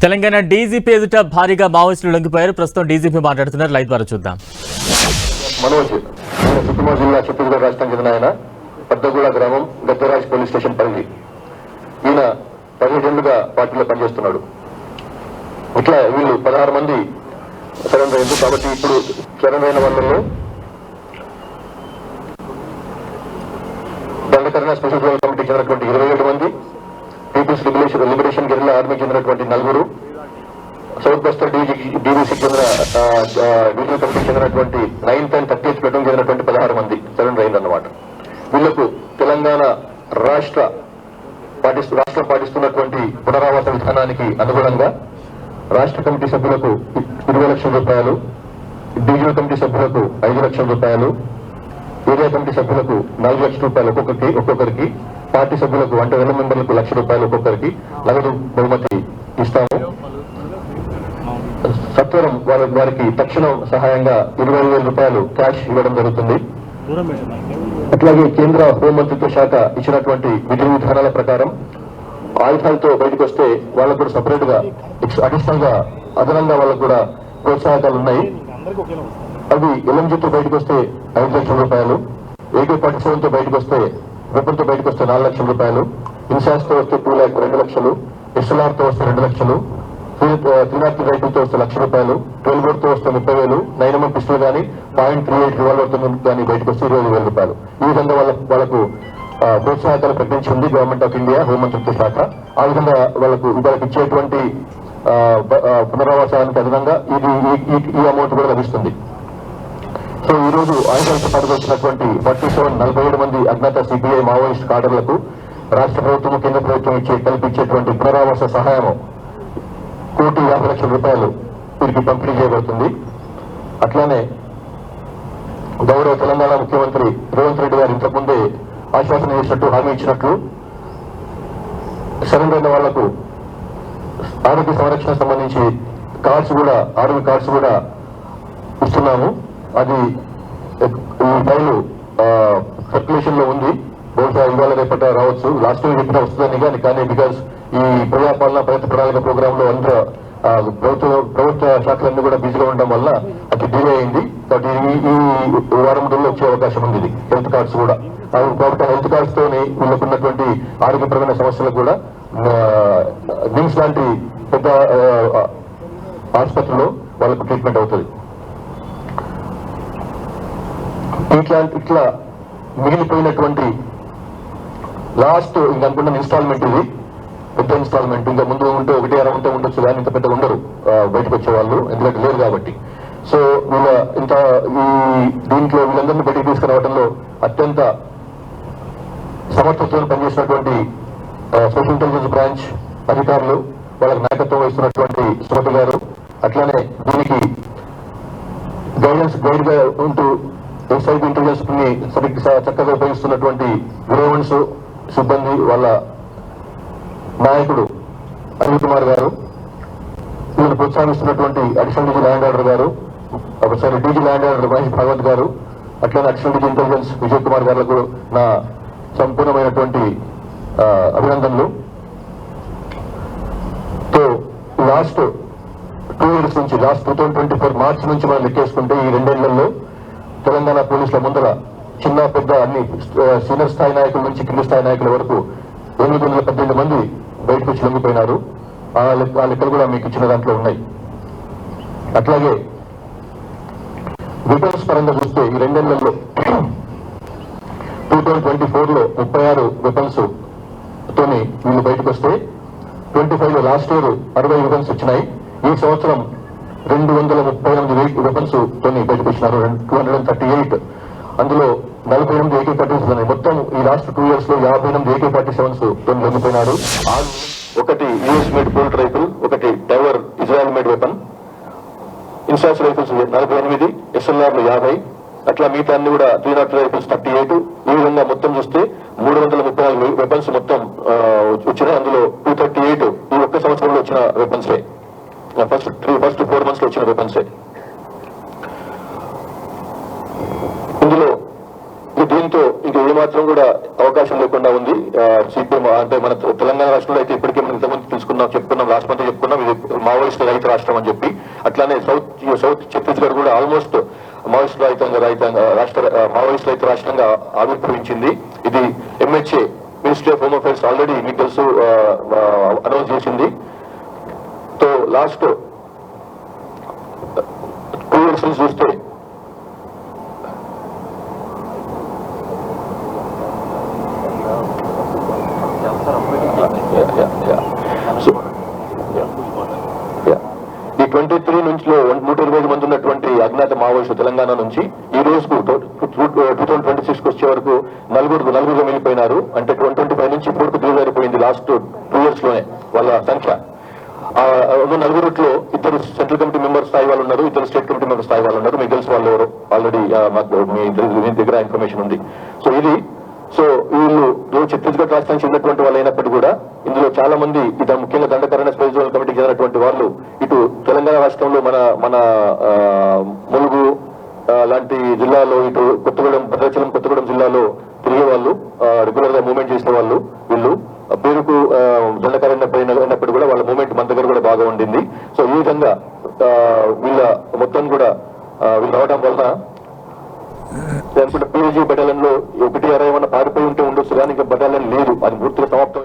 Telangana DGP ఎదుట భారీగా మావోయిస్టులు లొంగిపోయారు. ప్రస్తుతం డీజీపీ మాట్లాడుతున్నారు. లైవ్ ద్వారా చూద్దాం. మనోజ్ చిత్తూరు జిల్లా చిత్తూరు రాష్ట్రం చెందిన ఆయన పెద్దగూడ గ్రామం గద్దరాజ్ పోలీస్ స్టేషన్ పరిధి. ఈయన 17 ఏళ్లుగా పార్టీలో పనిచేస్తున్నాడు. ఇట్లా వీళ్ళు 16 మంది సరెండర్ అయింది. కాబట్టి ఇప్పుడు సరెండర్ అయిన వాళ్ళలో దండకరణ స్పెషల్ డ్రైవ్ కమిటీకి చెందినటువంటి 27 మంది, పీపుల్స్ లిబరేషన్ గెరిల్లా ఆర్మీకి చెందినటువంటి 4, సౌత్ బస్తర్ డీబీసీకి చెందిన డివిజనల్ కమిటీకి చెందినటువంటి 9th and 30th ప్లేటూన్కి చెందినటువంటి 16 మంది సరెండర్ అయిందన్నమాట. వీళ్లకు తెలంగాణ రాష్ట్రం పాటిస్తున్నటువంటి పునరావాస విధానానికి అనుగుణంగా రాష్ట్ర కమిటీ సభ్యులకు 20 లక్షల రూపాయలు, డివిజనల్ కమిటీ సభ్యులకు 5 లక్షల రూపాయలు, ఏరియా కమిటీ సభ్యులకు 4 లక్షల రూపాయలు ఒక్కొక్కరికి, పార్టీ సభ్యులకు అంటే 2 మెంబర్లకు 1 లక్ష రూపాయలు ఒక్కొక్కరికి నగదు బహుమతి ఇస్తాము. సత్వరం వారికి తక్షణం సహాయంగా 20,000 రూపాయలు క్యాష్ ఇవ్వడం జరుగుతుంది. అట్లాగే కేంద్ర హోంమంత్రిత్వ శాఖ ఇచ్చినటువంటి విధి విధానాల ప్రకారం ఆయుధాలతో బయటకు వస్తే వాళ్ళకు కూడా సపరేట్ గా అడిషనల్ గా అదనంగా వాళ్ళకు కూడా ప్రోత్సాహకాలు ఉన్నాయి. అవి ఎలంజితో బయటకు వస్తే 5 లక్షల రూపాయలు, AK-47తో బయటకు వస్తే వెపన్తో బయటకు వస్తే 4 లక్షల రూపాయలు, ఇన్సాస్తో వస్తే 2 లక్షలు, SLRతో వస్తే 2 లక్షలు, 303 రైఫిల్తో వస్తే 1 లక్ష రూపాయలు, 12 బోర్తో వస్తే 30,000, 9mm పిస్టల్ కానీ .38 రివాల్వర్తో కానీ బయటకు వస్తే 20,000 రూపాయలు. ఈ విధంగా వాళ్ళకు ప్రోత్సాహకాలు ప్రకటించింది గవర్నమెంట్ ఆఫ్ ఇండియా హోంమంత్రిత్వ శాఖ. ఆ విధంగా వాళ్ళకి ఇచ్చేటువంటి పునరావాసానికి అదనంగా ఈ అమౌంట్ కూడా లభిస్తుంది. సో ఈ రోజు ఆయుధాలతో పాటుగా వచ్చినటువంటి 47 మంది అజ్ఞాత సిపిఐ మావోయిస్ట్ కాడర్లకు రాష్ట్ర ప్రభుత్వం, కేంద్ర ప్రభుత్వం కల్పించేటువంటి పునరావాస సహాయం 1,50,00,000 రూపాయలు వీరికి పంపిణీ చేయబడుతుంది. అట్లానే గౌరవ తెలంగాణ ముఖ్యమంత్రి రేవంత్ రెడ్డి గారు ఇంతకుముందే ఆశ్వాసన చేసినట్టు, హామీ ఇచ్చినట్లు సరెండర్ అయిన వాళ్లకు ఆరోగ్య సంరక్షణ సంబంధించి ఆరోగ్య కార్డ్స్ కూడా ఇస్తున్నాము. అది ఈ ఫైలు సర్క్యులేషన్ లో ఉంది. బహుశా ఇవాళ రేపట రావచ్చు. లాస్ట్ వీక్ ఎప్పుడు వస్తుందని కానీ బికాస్ ఈ ప్రజాపాలన ప్రగతి ప్రణాళిక ప్రోగ్రామ్ లో అందరూ ప్రభుత్వ శాఖలన్నీ కూడా బిజీగా ఉండడం వల్ల అది డిలే అయింది. కాబట్టి ఈ వారం రోజుల్లో వచ్చే అవకాశం ఉంది. హెల్త్ కార్డ్స్ కూడా కాబట్టి హెల్త్ కార్డ్స్ తోని వీళ్ళకు ఉన్నటువంటి ఆరోగ్యపరమైన సమస్యలకు కూడా నిమ్స్ లాంటి పెద్ద ఆసుపత్రిలో వాళ్ళకు ట్రీట్మెంట్ అవుతుంది. ఇట్లా మిగిలిపోయినటువంటి లాస్ట్ ఇంకనుకున్న ఇన్స్టాల్మెంట్, ఇది పెద్ద ఇన్స్టాల్మెంట్. ఇంకా ముందు ఉంటే 1 ఉంటే ఉండొచ్చు కానీ ఇంత పెద్ద ఉండరు బయటకు వచ్చేవాళ్ళు, ఎందుకంటే లేరు కాబట్టి. సో దీంట్లో వీళ్ళందరినీ బయటకు తీసుకురావడంలో అత్యంత సమర్థతతో పనిచేసినటువంటి స్పెషల్ ఇంటెలిజెన్స్ బ్రాంచ్ అధికారులు, వాళ్ళకి నాయకత్వం వహిస్తున్నటువంటి సుమతి గారు, అట్లానే దీనికి గైడ్ గా ఉంటూ ఎస్ఐబి ఇంటెలిజెన్స్ ని చక్కగా ఉపయోగిస్తున్నటువంటి గ్రేవెన్స్ సిబ్బంది, వాళ్ళ నాయకుడు అనిల్ కుమార్ గారు, వీళ్ళని ప్రోత్సహిస్తున్నటువంటి అడిషనల్ డీజీ ల్యాండ్ ఆర్డర్ గారు, DG law and order Mahesh Bhagwat గారు, అట్లనే additional DG intelligence Vijay Kumar గారులకు నా సంపూర్ణమైనటువంటి అభినందనలు. లాస్ట్ 2 years నుంచి, లాస్ట్ 2024 మార్చి నుంచి మనం లెక్కేసుకుంటే ఈ 2 ఏళ్లలో తెలంగాణ పోలీసుల ముందర చిన్న పెద్ద అన్ని సీనియర్ స్థాయి నాయకుల నుంచి కింది స్థాయి నాయకుల వరకు 818 మంది బయటకు వచ్చి లొంగిపోయినారు. ఆ లెక్కలు కూడా మీకు ఇచ్చిన దాంట్లో ఉన్నాయి. అట్లాగే వెపన్స్ పరంగా చూస్తే ఈ 2 ఏళ్లలో 2024లో 36 వెపన్స్ తోని వీళ్ళు బయటకు వస్తే 25లో లాస్ట్ ఇయర్ 60 వెపన్స్ వచ్చినాయి. ఈ సంవత్సరం 238 వెపన్స్ తోని బయటకు వచ్చినారు. 238, అందులో 48 AK-47 ఉన్నాయి. మొత్తం ఈ లాస్ట్ 2 years లో 58 AK-47s తోని లొంగిపోయినారు. ఒకటి US మేడ్ బోల్ట్ రైఫిల్, ఒకటి tower Israel made weapon, INSAS rifles 48, SLRలు 50, అట్లా మిగతా అన్ని కూడా 303 రైఫిల్స్ 38. ఈ విధంగా మొత్తం చూస్తే 334 వెపన్స్ మొత్తం వచ్చినాయి. అందులో 238 ఈ ఒక్క సంవత్సరంలో వచ్చిన వెపన్సే, ఫస్ట్ 4 months లో వచ్చిన వెపన్సే. ఇందులో దీంతో ఇంకా ఏమాత్రం కూడా అవకాశం లేకుండా ఉంది. సిపిఎం అంటే మన తెలంగాణ రాష్ట్రంలో అయితే ఇప్పటికే మనం ఇంతకుముందు చెప్పుకున్నాం లాస్ట్ మంత్ చెప్పుకున్నాం, ఇది మావోయిస్ట్ రహిత రాష్ట్రం అని చెప్పి. అట్లానే సౌత్ ఛత్తీస్గఢ్ కూడా ఆల్మోస్ట్ మావోయిస్ట్ రహిత రాష్ట్రంగా ఆవిర్భవించింది. ఇది MHA ministry of home affairs already మీకు తెలుసు అనౌన్స్ చేసింది. సో లాస్ట్ 2 years చూస్తే ఈ 23 నుంచి 125 మంది ఉన్నటువంటి అజ్ఞాత మావోయిస్టు తెలంగాణ నుంచి ఈ రోజుకు 2026 వచ్చే వరకు నలుగురు మిగిలిపోయినారు. అంటే 125 నుంచి 4కు దిగజారిపోయింది లాస్ట్ 2 years లోనే వాళ్ళ సంఖ్య. నలుగురిలో 2 సెంట్రల్ కమిటీ మెంబర్ స్థాయి వాళ్ళు ఉన్నారు, 2 స్టేట్ కమిటీ మెంబర్ స్థాయి వాళ్ళు ఉన్నారు. మీకు తెలుసు వాళ్ళు ఎవరు, ఆల్రెడీ మాకు మీ దగ్గర ఇన్ఫర్మేషన్ ఉంది. సో వీళ్ళు ఛత్తీస్గఢ్ రాష్ట్రానికి చెందినటువంటి వాళ్ళు అయినప్పటికీ కూడా ఇందులో చాలా మంది ముఖ్యంగా దండకరణ స్పెషల్ జోనల్ కమిటీకి చెందినటువంటి వాళ్ళు ఇటు తెలంగాణ రాష్ట్రంలో మన ములుగు లాంటి జిల్లాలో, ఇటు భద్రాచలం కొత్తగూడెం జిల్లాలో తిరిగే వాళ్ళు, రెగ్యులర్ గా మూవ్మెంట్ చేసిన వాళ్ళు. వీళ్ళు పేరుకు దండకరణ అయినప్పటికీ కూడా వాళ్ళ మూవ్మెంట్ మన దగ్గర కూడా బాగా ఉండింది. సో ఈ విధంగా వీళ్ళ మొత్తం కూడా వీళ్ళు రావడం వలన PAG బెటాలియన్ లో 1-20 ఏమన్నా పారిపోయి ఉంటే ఉండొచ్చు, కానీ ఇంకా బెటాలియన్ లేదు, అది పూర్తిగా సమాప్తం.